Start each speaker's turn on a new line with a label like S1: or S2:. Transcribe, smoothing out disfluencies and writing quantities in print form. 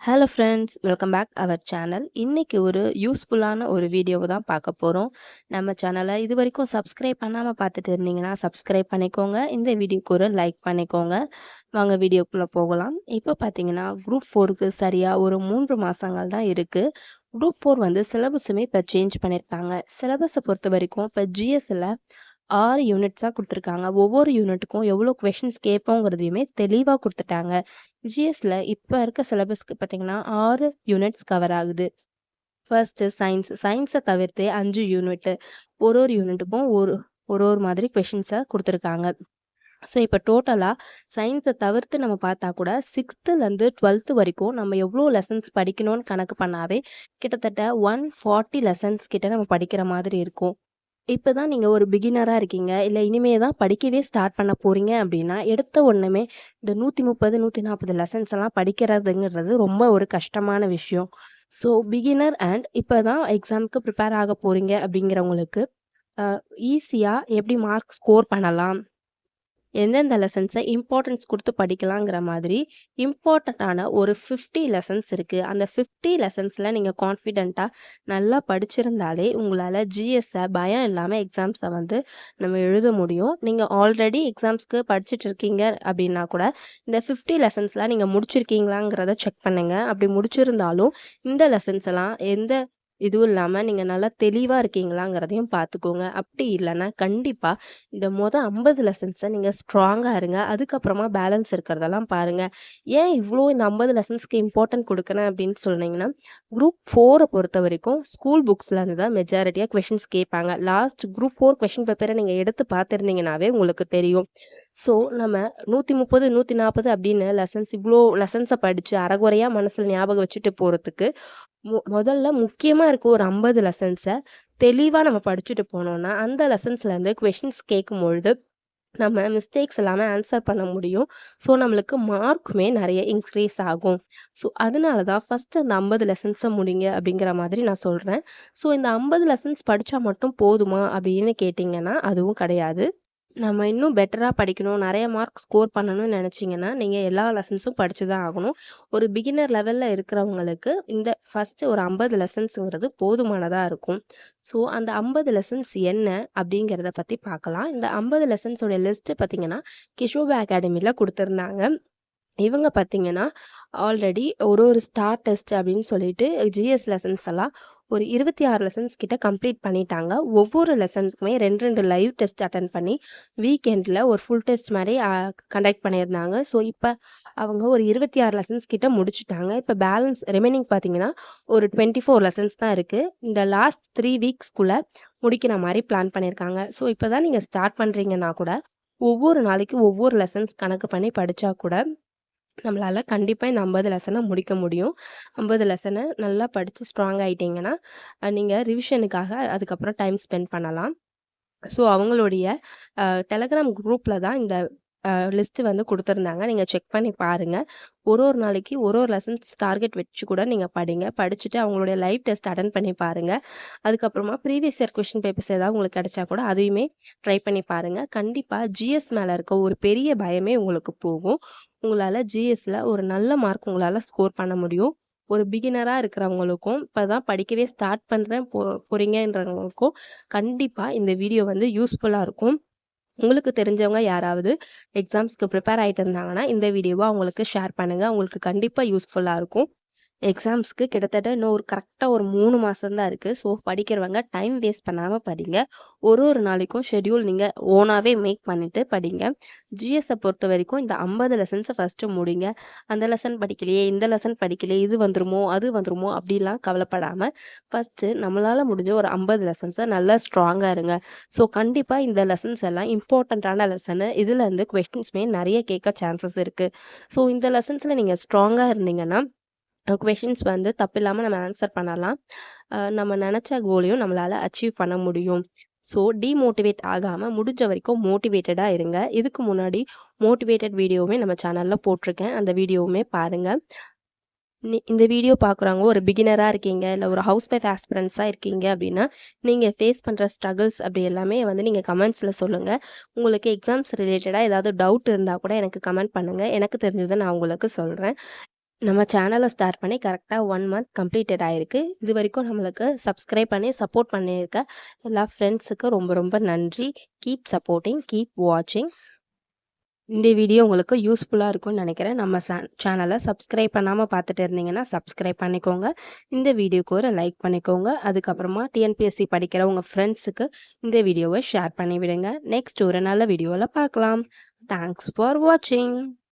S1: Hello friends, welcome back our channel. இன்னைக்கு ஒரு யூஸ்ஃபுல்லான ஒரு வீடியோவை தான் பார்க்க போகிறோம். நம்ம சேனலை இது வரைக்கும் சப்ஸ்கிரைப் பண்ணாமல் பார்த்துட்டு இருந்தீங்கன்னா சப்ஸ்கிரைப் பண்ணிக்கோங்க. இந்த வீடியோக்கு ஒரு லைக் பண்ணிக்கோங்க. வாங்க வீடியோக்குள்ளே போகலாம். இப்போ பார்த்தீங்கன்னா குரூப் 4க்கு சரியாக ஒரு 3 மாதங்கள் தான் இருக்குது. குரூப் 4 வந்து சிலபஸுமே இப்போ சேஞ்ச் பண்ணியிருக்காங்க. சிலபஸை பொறுத்த வரைக்கும் இப்போ ஜிஎஸ்ஸில் 6 யூனிட்ஸாக கொடுத்துருக்காங்க. ஒவ்வொரு யூனிட்டுக்கும் எவ்வளோ கொஷின்ஸ் கேட்போங்கிறதையுமே தெளிவாக கொடுத்துட்டாங்க. ஜிஎஸ்ல இப்போ இருக்க சிலபஸ்க்கு பார்த்தீங்கன்னா 6 யூனிட்ஸ் கவர் ஆகுது. ஃபர்ஸ்ட்டு சயின்ஸை தவிர்த்து 5 யூனிட்டு. ஒரு ஒரு யூனிட்டுக்கும் ஒரு ஒரு ஒரு மாதிரி கொஷின்ஸை கொடுத்துருக்காங்க. ஸோ இப்போ டோட்டலாக சயின்ஸை தவிர்த்து நம்ம பார்த்தா கூட 6த்துலேருந்து 12th வரைக்கும் நம்ம எவ்வளோ லெசன்ஸ் படிக்கணும்னு கணக்கு பண்ணாவே கிட்டத்தட்ட 140 லெசன்ஸ் கிட்ட நம்ம படிக்கிற மாதிரி இருக்கும். இப்போ தான் நீங்கள் ஒரு பிகினராக இருக்கீங்க, இல்லை இனிமே தான் படிக்கவே ஸ்டார்ட் பண்ண போகிறீங்க அப்படின்னா எடுத்த உடனே இந்த 130 140 லெசன்ஸ் எல்லாம் படிக்கிறதுங்கிறது ரொம்ப ஒரு கஷ்டமான விஷயம். ஸோ பிகினர் அண்ட் இப்போ தான் எக்ஸாமுக்கு ப்ரிப்பேர் ஆக போகிறீங்க அப்படிங்கிறவங்களுக்கு ஈஸியாக எப்படி மார்க் ஸ்கோர் பண்ணலாம், எந்தெந்த லெசன்ஸை இம்பார்ட்டன்ஸ் கொடுத்து படிக்கலாங்கிற மாதிரி இம்பார்ட்டண்ட்டான ஒரு 50 லெசன்ஸ் இருக்குது. அந்த 50 லெசன்ஸில் நீங்கள் கான்ஃபிடெண்ட்டாக நல்லா படிச்சிருந்தாலே உங்களால் ஜிஎஸ்ஸை பயம் இல்லாமல் எக்ஸாம்ஸை வந்து நம்ம எழுத முடியும். நீங்கள் ஆல்ரெடி எக்ஸாம்ஸ்க்கு படிச்சுட்டு இருக்கீங்க அப்படின்னா கூட இந்த 50 லெசன்ஸ்லாம் நீங்கள் முடிச்சிருக்கீங்களாங்கிறத செக் பண்ணுங்கள். அப்படி முடிச்சிருந்தாலும் இந்த லெசன்ஸ் எல்லாம் எந்த இதுவும் இல்லாமல் நீங்கள் நல்லா தெளிவாக இருக்கீங்களாங்கிறதையும் பார்த்துக்கோங்க. அப்படி இல்லைன்னா கண்டிப்பாக இந்த 50 லெசன்ஸை நீங்கள் ஸ்ட்ராங்காக இருங்க. அதுக்கப்புறமா பேலன்ஸ் இருக்கிறதெல்லாம் பாருங்கள். ஏன் இவ்வளோ இந்த 50 லெசன்ஸ்க்கு இம்பார்ட்டன்ட் கொடுக்குறேன் அப்படின்னு சொன்னீங்கன்னா, குரூப் 4 பொறுத்த வரைக்கும் ஸ்கூல் புக்ஸ்லேருந்து தான் மெஜாரிட்டியாக கொஷின்ஸ் கேட்பாங்க. லாஸ்ட் குரூப் 4 கொஷின் பேப்பரை நீங்கள் எடுத்து பார்த்துருந்தீங்கன்னாவே உங்களுக்கு தெரியும். ஸோ நம்ம 130 140 அப்படின்னு இவ்வளோ லெசன்ஸை படித்து அரைகுறையாக மனசில் ஞாபகம் வச்சுட்டு போகிறதுக்கு முதல்ல முக்கியமாக இருக்க ஒரு 50 லெசன்ஸை தெளிவாக நம்ம படிச்சுட்டு போனோம்னா அந்த லெசன்ஸ்லேருந்து கொஷின்ஸ் கேட்கும்பொழுது நம்ம மிஸ்டேக்ஸ் எல்லாமே ஆன்சர் பண்ண முடியும். ஸோ நம்மளுக்கு மார்க்குமே நிறைய இன்க்ரீஸ் ஆகும். ஸோ அதனால தான் ஃபஸ்ட்டு அந்த 50 லெசன்ஸை முடிங்க அப்படிங்கிற மாதிரி நான் சொல்கிறேன். ஸோ இந்த 50 லெசன்ஸ் படித்தா மட்டும் போதுமா அப்படின்னு கேட்டிங்கன்னா அதுவும் கிடையாது. நம்ம இன்னும் பெட்டராக படிக்கணும், நிறைய மார்க் ஸ்கோர் பண்ணணும்னு நினச்சிங்கன்னா நீங்கள் எல்லா லெசன்ஸும் படித்து தான் ஆகணும். ஒரு பிகினர் லெவலில் இருக்கிறவங்களுக்கு இந்த ஃபஸ்ட்டு ஒரு 50 லெசன்ஸுங்கிறது போதுமானதாக இருக்கும். ஸோ அந்த 50 லெசன்ஸ் என்ன அப்படிங்கிறத பற்றி பார்க்கலாம். இந்த 50 லெசன்ஸோட லிஸ்ட்டு பார்த்திங்கன்னா கிஷோபா அகாடமியில் கொடுத்துருந்தாங்க. இவங்க பார்த்தீங்கன்னா ஆல்ரெடி ஒரு ஸ்டார் டெஸ்ட் அப்படின்னு சொல்லிட்டு ஜிஎஸ் லெசன்ஸ் எல்லாம் ஒரு 26 லெசன்ஸ் கிட்ட கம்ப்ளீட் பண்ணிட்டாங்க. ஒவ்வொரு லெசன்ஸுக்குமே 2 லைவ் டெஸ்ட் அட்டன் பண்ணி வீக்கெண்டில் ஒரு ஃபுல் டெஸ்ட் மாதிரி கண்டக்ட் பண்ணியிருந்தாங்க. ஸோ இப்போ அவங்க ஒரு 26 லெசன்ஸ் கிட்ட முடிச்சுட்டாங்க. இப்போ பேலன்ஸ் ரிமைனிங் பார்த்தீங்கன்னா ஒரு 24 லெசன்ஸ் தான் இருக்குது. இந்த லாஸ்ட் 3 வீக்ஸ்க்குள்ளே முடிக்கிற மாதிரி பிளான் பண்ணியிருக்காங்க. ஸோ இப்போ தான் நீங்கள் ஸ்டார்ட் பண்ணுறீங்கன்னா கூட ஒவ்வொரு நாளைக்கு ஒவ்வொரு லெசன்ஸ் கணக்கு பண்ணி படித்தா கூட நம்மளால் கண்டிப்பாக இந்த 50 லெசனை முடிக்க முடியும். 50 லெசனை நல்லா படித்து ஸ்ட்ராங் ஆகிட்டிங்கன்னா நீங்கள் ரிவிஷனுக்காக அதுக்கப்புறம் டைம் ஸ்பெண்ட் பண்ணலாம். ஸோ அவங்களுடைய டெலகிராம் குரூப்பில் தான் இந்த லிஸ்ட்டு வந்து கொடுத்துருந்தாங்க. நீங்கள் செக் பண்ணி பாருங்கள். ஒரு நாளைக்கு ஒரு லெசன்ஸ் டார்கெட் வச்சு கூட நீங்கள் படிங்க. படிச்சுட்டு அவங்களுடைய லைவ் டெஸ்ட் அட்டன் பண்ணி பாருங்கள். அதுக்கப்புறமா ப்ரீவியஸ் இயர் கொஷின் பேப்பர்ஸ் ஏதாவது உங்களுக்கு கிடைச்சா கூட அதையுமே ட்ரை பண்ணி பாருங்கள். கண்டிப்பாக ஜிஎஸ் மேலே இருக்க ஒரு பெரிய பயமே உங்களுக்கு போகும். உங்களால் ஜிஎஸ்ல ஒரு நல்ல மார்க் உங்களால் ஸ்கோர் பண்ண முடியும். ஒரு பிகினராக இருக்கிறவங்களுக்கும் இப்போ தான் படிக்கவே ஸ்டார்ட் பண்ணுறேன் போகிறீங்கன்றவங்களுக்கும் கண்டிப்பாக இந்த வீடியோ வந்து யூஸ்ஃபுல்லாக இருக்கும். உங்களுக்கு தெரிஞ்சவங்க யாராவது எக்ஸாம்ஸ்க்கு ப்ரிப்பேர் ஆகிட்டு இருந்தாங்கன்னா இந்த வீடியோவை அவங்களுக்கு ஷேர் பண்ணுங்கள். உங்களுக்கு கண்டிப்பாக யூஸ்ஃபுல்லாக இருக்கும். எக்ஸாம்ஸ்க்கு கிட்டத்தட்ட இன்னும் கரெக்டாக ஒரு 3 மாதம் தான் இருக்குது. ஸோ படிக்கிறவங்க டைம் வேஸ்ட் பண்ணாமல் படிங்க. ஒரு நாளைக்கும் ஷெட்யூல் நீங்கள் ஓனாகவே மேக் பண்ணிவிட்டு படிங்க. ஜிஎஸ்ஸை பொறுத்த வரைக்கும் இந்த 50 லெசன்ஸை ஃபஸ்ட்டு முடிங்க. அந்த லெசன் படிக்கலையே, இந்த லெசன் படிக்கலையே, இது வந்துருமோ அது வந்துருமோ அப்படிலாம் கவலைப்படாமல் ஃபஸ்ட்டு நம்மளால் முடிஞ்ச ஒரு 50 லெசன்ஸை நல்லா ஸ்ட்ராங்காக இருங்க. ஸோ கண்டிப்பாக இந்த லெசன்ஸ் எல்லாம் இம்பார்ட்டண்ட்டான லெசனு. இதுலேருந்து கொஸ்டின்ஸுமே நிறைய கேட்க சான்சஸ் இருக்குது. ஸோ இந்த லெசன்ஸில் நீங்கள் ஸ்ட்ராங்காக இருந்தீங்கன்னா கொஷின்ஸ் வந்து தப்பில்லாமல் நம்ம ஆன்சர் பண்ணலாம். நம்ம நினச்ச கோலையும் நம்மளால் அச்சீவ் பண்ண முடியும். ஸோ டிமோட்டிவேட் ஆகாமல் முடிஞ்ச வரைக்கும் மோட்டிவேட்டடாக இருங்க. இதுக்கு முன்னாடி மோட்டிவேட்டட் வீடியோவுமே நம்ம சேனலில் போட்டிருக்கேன். அந்த வீடியோவுமே பாருங்கள். இந்த வீடியோ பார்க்குறவங்க ஒரு பிகினராக இருக்கீங்க, இல்லை ஒரு ஹவுஸ் ஒய்ஃப் ஆஸ்பிரண்ட்ஸாக இருக்கீங்க அப்படின்னா நீங்கள் ஃபேஸ் பண்ணுற ஸ்ட்ரகிள்ஸ் அப்படி எல்லாமே வந்து நீங்கள் கமெண்ட்ஸில் சொல்லுங்கள். உங்களுக்கு எக்ஸாம்ஸ் ரிலேட்டடாக ஏதாவது டவுட் இருந்தால் கூட எனக்கு கமெண்ட் பண்ணுங்கள். எனக்கு தெரிஞ்சதை நான் உங்களுக்கு சொல்கிறேன். நம்ம சேனலை ஸ்டார்ட் பண்ணி கரெக்டாக 1 மந்த் கம்ப்ளீட்டட் ஆயிருக்கு. இது வரைக்கும் நம்மளுக்கு சப்ஸ்கிரைப் பண்ணி சப்போர்ட் பண்ணியிருக்க எல்லா ஃப்ரெண்ட்ஸுக்கு ரொம்ப ரொம்ப நன்றி. கீப் சப்போர்ட்டிங், கீப் வாட்சிங். இந்த வீடியோ உங்களுக்கு யூஸ்ஃபுல்லாக இருக்கும்னு நினைக்கிறேன். நம்ம சேனலை சப்ஸ்கிரைப் பண்ணாமல் பார்த்துட்டு இருந்தீங்கன்னா சப்ஸ்கிரைப் பண்ணிக்கோங்க. இந்த வீடியோக்கு ஒரு லைக் பண்ணிக்கோங்க. அதுக்கப்புறமா டிஎன்பிஎஸ்சி படிக்கிற உங்கள் ஃப்ரெண்ட்ஸுக்கு இந்த வீடியோவை ஷேர் பண்ணி விடுங்க. நெக்ஸ்ட் ஒரு நல்ல வீடியோவில் பார்க்கலாம். தேங்க்ஸ் ஃபார் வாட்சிங்.